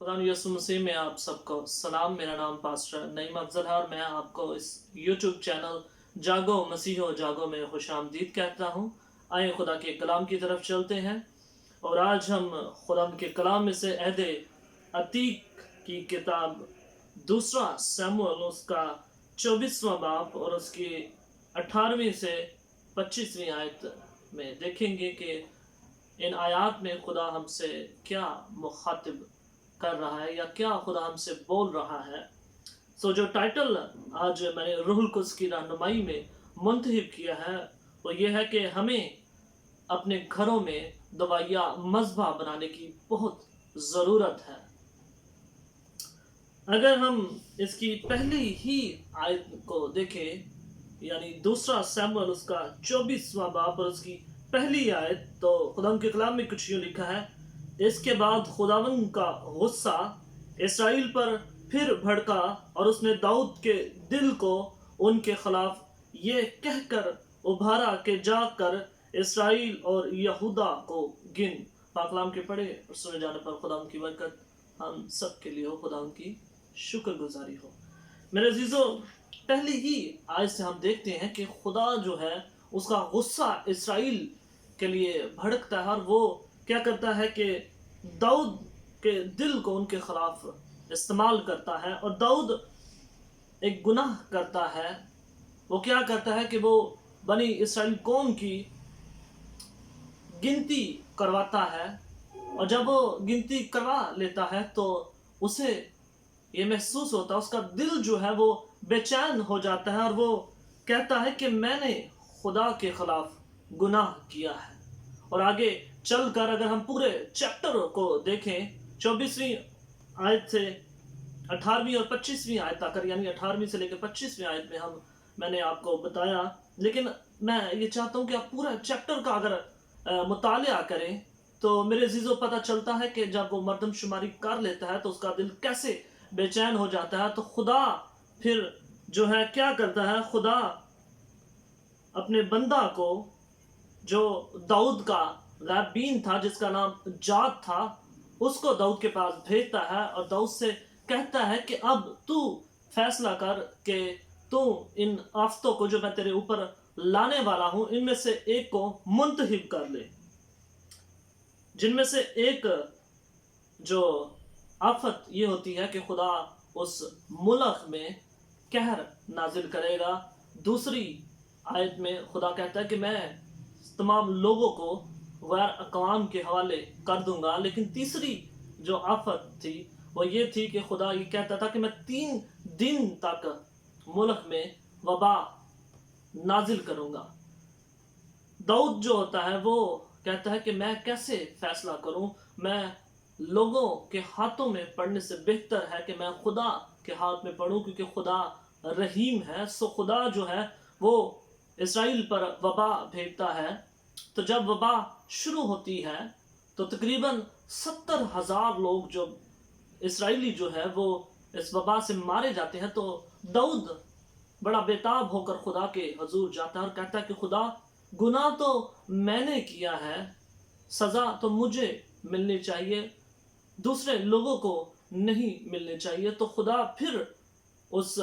खुदा यसु मसीह में आप सबको सलाम। मेरा नाम पास्टर नईम अफजल है और मैं आपको इस यूट्यूब चैनल जागो मसीहो जागो में खुशामदीद कहता हूँ। आए खुदा के कलाम की तरफ चलते हैं और आज हम खुदा के कलाम में से अहदे अतीक की किताब दूसरा सैमुअल उसका 24वां बाब और उसकी 18वीं से 25वीं आयत में देखेंगे कि इन आयात में खुदा हमसे क्या मुखातिब कर रहा है या क्या खुदा हमसे बोल रहा है। जो टाइटल आज मैंने रूहुल कुद्स की रहनुमाई में मुंतहिब किया है वो ये है कि हमें अपने घरों में दवाइया मज़बा बनाने की बहुत ज़रूरत है। अगर हम इसकी पहली ही आयत को देखें यानी दूसरा सैमुअल उसका 24वां बाब और उसकी पहली आयत, तो खुदा के कलाम में कुछ यूँ लिखा है, इसके बाद खुदावंद का गुस्सा इसराइल पर फिर भड़का और उसने दाऊद के दिल को उनके खिलाफ ये कहकर उभारा कि जाकर इसराइल और यहूदा को गिन। पाकलाम के पढ़े और सुने जाने पर खुदा की बरकत हम सब के लिए हो, खुदा की शुक्रगुजारी हो। मेरे अजीजों, पहली ही आयत से हम देखते हैं कि खुदा जो है उसका गुस्सा इसराइल के लिए भड़कता है और वो क्या करता है कि दाऊद के दिल को उनके खिलाफ इस्तेमाल करता है। और दाऊद एक गुनाह करता है। वो क्या करता है कि वो बनी इसराइल कौम की गिनती करवाता है और जब वो गिनती करवा लेता है तो उसे ये महसूस होता है, उसका दिल जो है वो बेचैन हो जाता है और वो कहता है कि मैंने खुदा के खिलाफ गुनाह किया है। और आगे चलकर अगर हम पूरे चैप्टर को देखें 24वीं आयत से 18वीं और 25वीं आयत तक, यानी 18वीं से लेकर 25वीं आयत में मैंने आपको बताया, लेकिन मैं ये चाहता हूँ कि आप पूरा चैप्टर का अगर मुतालिया करें तो मेरे अजीजों पता चलता है कि जब वो मर्दमशुमारी कर लेता है तो उसका दिल कैसे बेचैन हो जाता है। तो खुदा फिर जो है क्या करता है, खुदा अपने बंदा को जो दाऊद का गैबीन था जिसका नाम जाद था उसको दाऊद के पास भेजता है और दाऊद से कहता है कि अब तू फैसला कर कि तू इन आफतों को जो मैं तेरे ऊपर लाने वाला हूं इनमें से एक को मुंतहिब कर ले। जिनमें से एक जो आफत ये होती है कि खुदा उस मुल्क में कहर नाजिल करेगा। दूसरी आयत में खुदा कहता है कि मैं तमाम लोगों को गैर अक़वाम के हवाले कर दूंगा। लेकिन तीसरी जो आफत थी वो ये थी कि खुदा ये कहता था कि मैं 3 दिन तक मुल्क में वबा नाजिल करूंगा। दाऊद जो होता है वो कहता है कि मैं कैसे फैसला करूं, मैं लोगों के हाथों में पढ़ने से बेहतर है कि मैं खुदा के हाथ में पढ़ूं क्योंकि खुदा रहीम है। सो खुदा जो है वो इसराइल पर वबा भेजता है। तो जब वबा शुरू होती है तो तकरीबन 70,000 लोग जो इसराइली जो है वो इस वबा से मारे जाते हैं। तो दाऊद बड़ा बेताब होकर खुदा के हजूर जाता है और कहता है कि खुदा गुनाह तो मैंने किया है, सज़ा तो मुझे मिलनी चाहिए, दूसरे लोगों को नहीं मिलनी चाहिए। तो खुदा फिर उस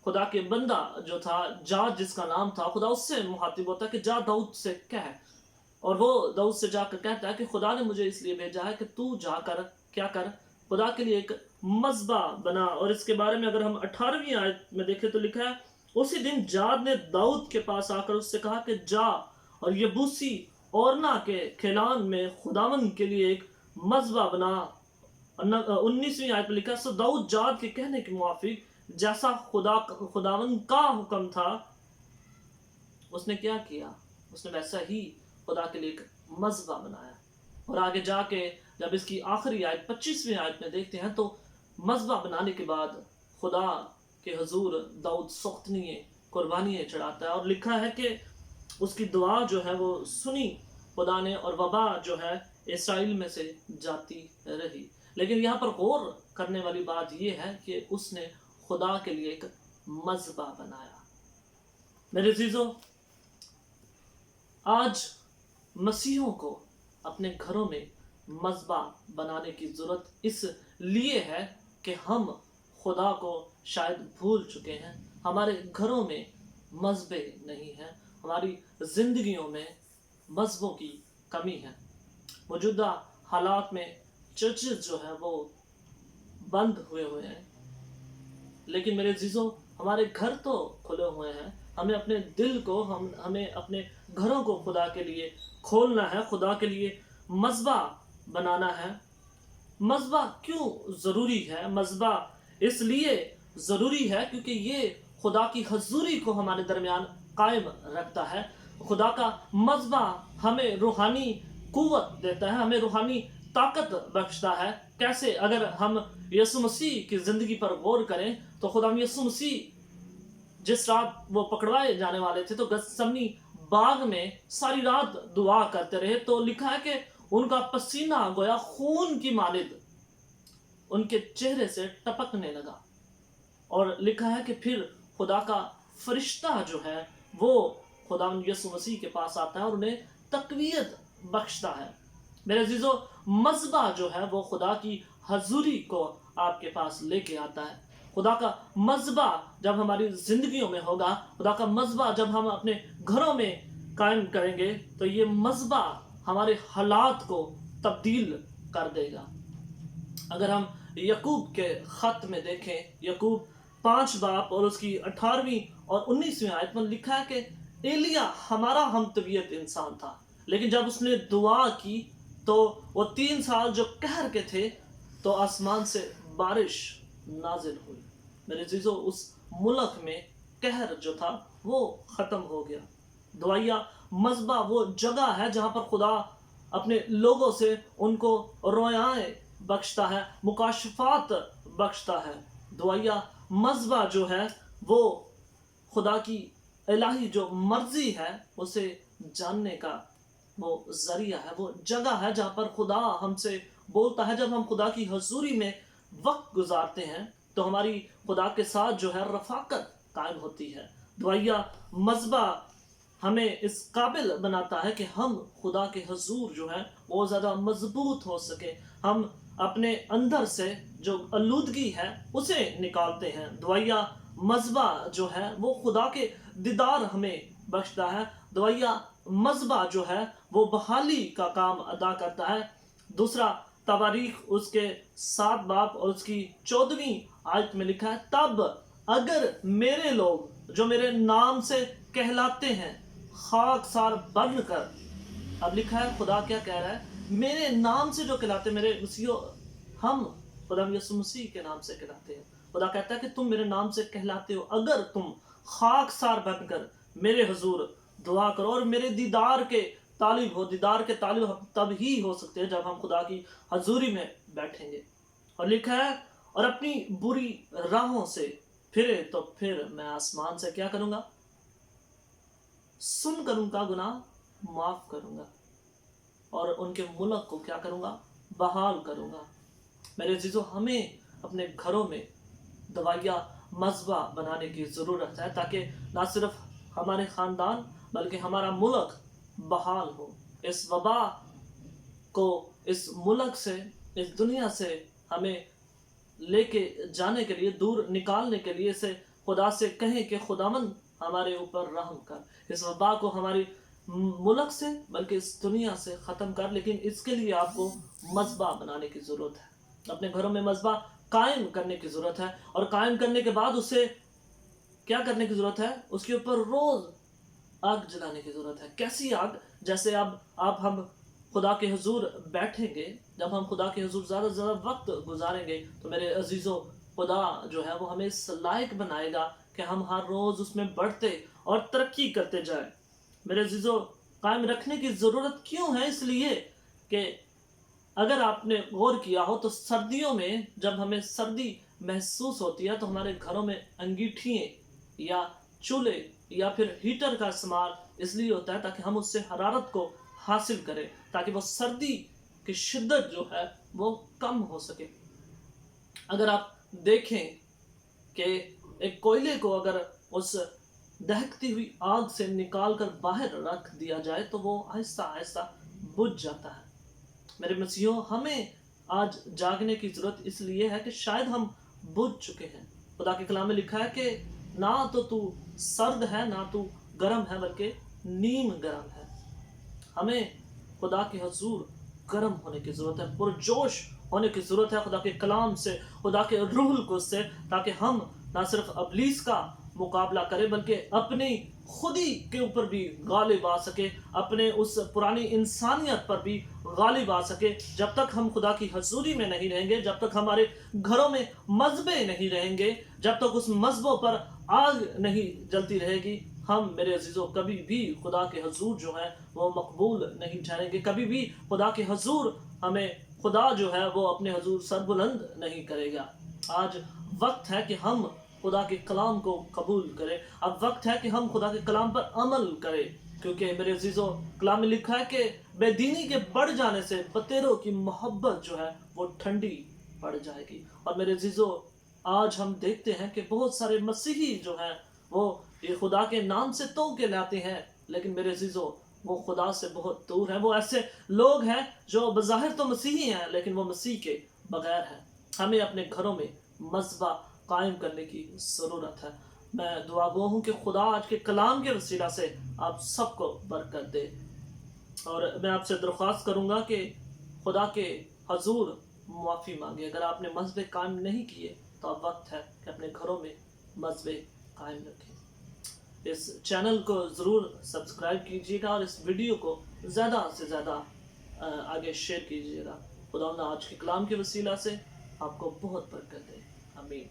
खुदा के बंदा जो था जाद जिसका नाम था, खुदा उससे मुखातिब होता है कि जा दाऊद से कह। और वो दाऊद से जाकर कहता है कि खुदा ने मुझे इसलिए भेजा है कि तू जाकर क्या कर, खुदा के लिए एक मज़बा बना। और इसके बारे में अगर हम 18वीं आयत में देखें तो लिखा है, उसी दिन जाद ने दाऊद के पास आकर उससे कहा कि जा और यबूसी ओरना के खिलान में खुदावन के लिए एक मज़बा बना। 19वीं आयत में लिखा, सो दाऊद जाद के कहने के मुआफिक जैसा खुदावन का हुक्म था उसने क्या किया, उसने वैसा ही खुदा के लिए एक मज़बा बनाया। और आगे जाके जब इसकी आखिरी आयत 25वीं आयत में देखते हैं तो मज़बा बनाने के बाद खुदा के हजूर दाऊद सख्तनिये कुर्बानियाँ चढ़ाता है और लिखा है कि उसकी दुआ जो है वो सुनी खुदा ने और वबा जो है इसराइल में से जाती रही। लेकिन यहाँ पर गौर करने वाली बात यह है कि उसने खुदा के लिए एक मज़बा बनाया। मेरे अजीजों, आज मसीहों को अपने घरों में मज़बा बनाने की ज़रूरत इस लिए है कि हम खुदा को शायद भूल चुके हैं। हमारे घरों में मज़बे नहीं हैं, हमारी ज़िंदगियों में मज़बों की कमी है। मौजूदा हालात में चर्चेज जो है वो बंद हुए हुए हैं, लेकिन मेरे अजीज़ों हमारे घर तो खुले हुए हैं। हमें अपने दिल को हमें अपने घरों को खुदा के लिए खोलना है, खुदा के लिए मज़बा बनाना है। मज़बा क्यों ज़रूरी है? मज़बा इसलिए ज़रूरी है क्योंकि ये खुदा की हजूरी को हमारे दरमियान कायम रखता है। खुदा का मज़बा हमें रूहानी कुव्वत देता है, हमें रूहानी ताकत बख्शता है। कैसे? अगर हम यीशु मसीह की ज़िंदगी पर गौर करें तो खुदा यीशु मसीह जिस रात वो पकड़वाए जाने वाले थे तो गतसमनी बाग में सारी रात दुआ करते रहे, तो लिखा है कि उनका पसीना गोया खून की मानिद उनके चेहरे से टपकने लगा। और लिखा है कि फिर खुदा का फरिश्ता जो है वो खुदा यीशु मसीह के पास आता है और उन्हें तकवीयत बख्शता है। मेरे अजीजों, मज़बा जो है वो खुदा की हजूरी को आपके पास लेके आता है। खुदा का मज़बा जब हमारी ज़िंदगियों में होगा, खुदा का मज़बा जब हम अपने घरों में कायम करेंगे, तो ये मज़बा हमारे हालात को तब्दील कर देगा। अगर हम यकूब के ख़त में देखें, यकूब 5 बाब और उसकी 18वीं और 19वीं आयत में लिखा है कि एलिया हमारा हम तबीयत इंसान था, लेकिन जब उसने दुआ की तो वो 3 साल जो कहर के थे तो आसमान से बारिश नाजिल हुई। मेरे जीजो, उस मुल्क में कहर जो था वो ख़त्म हो गया। दुआया मज़बा वो जगह है जहाँ पर खुदा अपने लोगों से उनको रोयाएं बख्शता है, मुकाशफात बख्शता है। दुआया मज़बा जो है वो खुदा की इलाही जो मर्जी है उसे जानने का वो ज़रिया है, वो जगह है जहाँ पर खुदा हमसे बोलता है। जब हम खुदा की हजूरी में वक्त गुजारते हैं तो हमारी खुदा के साथ जो है रफ़ाकत कायम होती है। दुआया मज़बा हमें इस काबिल बनाता है कि हम खुदा के हजूर जो है वो ज़्यादा मजबूत हो सके। हम अपने अंदर से जो आलूदगी है उसे निकालते हैं। दुआया मज़बा जो है वो खुदा के दीदार हमें बख्शता है। दुआया मज़बा जो है वो बहाली का काम अदा करता है। दूसरा तवारीख उसके 7 बाब और उसकी 14वीं आयत में लिखा है, तब अगर मेरे लोग जो मेरे नाम से कहलाते हैं खाकसार बनकर, अब लिखा है खुदा क्या कह रहा है, मेरे नाम से जो कहलाते, मेरे मसीहो, हम खुदा यीशु मसीह के नाम से कहलाते हैं। खुदा कहता है कि तुम मेरे नाम से कहलाते हो, अगर तुम खाकसार बनकर मेरे हुजूर दुआ करो और मेरे दीदार के तालिब हो। दीदार के तालिब हम तब ही हो सकते हैं जब हम खुदा की हजूरी में बैठेंगे। और लिखा है, और अपनी बुरी राहों से फिरे तो फिर मैं आसमान से क्या करूंगा, सुन कर उनका गुनाह माफ करूंगा और उनके मुल्क को क्या करूंगा, बहाल करूंगा। मेरे अजीजों, हमें अपने घरों में दवाइया मज़बा बनाने की ज़रूरत है ताकि ना सिर्फ हमारे ख़ानदान बल्कि हमारा मुल्क बहाल हो। इस वबा को इस मुल्क से, इस दुनिया से हमें लेके जाने के लिए, दूर निकालने के लिए इसे खुदा से कहें कि खुदावंद हमारे ऊपर रहम कर, इस वबा को हमारी मुल्क से बल्कि इस दुनिया से ख़त्म कर। लेकिन इसके लिए आपको मज़बा बनाने की ज़रूरत है, अपने घरों में मज़बा कायम करने की ज़रूरत है। और कायम करने के बाद उसे क्या करने की ज़रूरत है, उसके ऊपर रोज़ आग जलाने की ज़रूरत है। कैसी आग? जैसे अब हम खुदा के हुजूर बैठेंगे, जब हम खुदा के हुजूर ज़्यादा से ज़्यादा वक्त गुजारेंगे तो मेरे अजीज़ों, खुदा जो है वो हमें इस लायक बनाएगा कि हम हर रोज़ उसमें बढ़ते और तरक्की करते जाएं। मेरे अजीज़ों, कायम रखने की ज़रूरत क्यों है? इसलिए कि अगर आपने गौर किया हो तो सर्दियों में जब हमें सर्दी महसूस होती है तो हमारे घरों में अंगीठियाँ या चूल्हे या फिर हीटर का इस्तेमाल इसलिए होता है ताकि हम उससे हरारत को हासिल करें, ताकि वो सर्दी की शिद्दत जो है वो कम हो सके। अगर आप देखें कि एक कोयले को अगर उस दहकती हुई आग से निकाल कर बाहर रख दिया जाए तो वो आहिस्ता आहिस्ता बुझ जाता है। میرے مسیحوں، ہمیں آج جاگنے کی ضرورت اس لیے ہے کہ شاید ہم بجھ چکے ہیں۔ خدا کے کلام میں لکھا ہے کہ نہ تو سرد ہے نہ تو گرم ہے، بلکہ نیم گرم ہے۔ ہمیں خدا کے حضور گرم ہونے کی ضرورت ہے، پرجوش ہونے کی ضرورت ہے خدا کے کلام سے، خدا کے روح القدس سے، تاکہ ہم نہ صرف ابلیس کا مقابلہ کریں بلکہ اپنی خودی کے اوپر بھی غالب آ سکے، اپنے اس پرانی انسانیت پر بھی غالب آ سکے۔ جب تک ہم خدا کی حضوری میں نہیں رہیں گے، جب تک ہمارے گھروں میں مذبے نہیں رہیں گے، جب تک اس مذبوں پر آگ نہیں جلتی رہے گی، ہم میرے عزیزوں کبھی بھی خدا کے حضور جو ہے وہ مقبول نہیں ٹھہریں گے۔ کبھی بھی خدا کے حضور ہمیں، خدا جو ہے وہ اپنے حضور سربلند نہیں کرے گا۔ آج وقت ہے کہ ہم خدا کے کلام کو قبول کریں، اب وقت ہے کہ ہم خدا کے کلام پر عمل کریں، کیونکہ میرے عزیزوں کلام میں لکھا ہے کہ بے دینی کے بڑھ جانے سے بتیروں کی محبت جو ہے وہ ٹھنڈی پڑ جائے گی۔ اور میرے عزیزوں آج ہم دیکھتے ہیں کہ بہت سارے مسیحی جو ہیں وہ یہ خدا کے نام سے تو کہلاتے ہیں، لیکن میرے عزیزوں وہ خدا سے بہت دور ہیں۔ وہ ایسے لوگ ہیں جو بظاہر تو مسیحی ہیں لیکن وہ مسیح کے بغیر ہیں۔ ہمیں اپنے گھروں میں مذبح قائم کرنے کی ضرورت ہے۔ میں دعا گو ہوں کہ خدا آج کے کلام کے وسیلہ سے آپ سب کو برکت دے، اور میں آپ سے درخواست کروں گا کہ خدا کے حضور معافی مانگے۔ اگر آپ نے مذبح قائم نہیں کیے تو اب وقت ہے کہ اپنے گھروں میں مذبح قائم رکھیں۔ اس چینل کو ضرور سبسکرائب کیجیے گا اور اس ویڈیو کو زیادہ سے زیادہ آگے شیئر کیجیے گا۔ خدا آج کے کلام کے وسیلہ سے آپ کو بہت برکت دے۔ آمین۔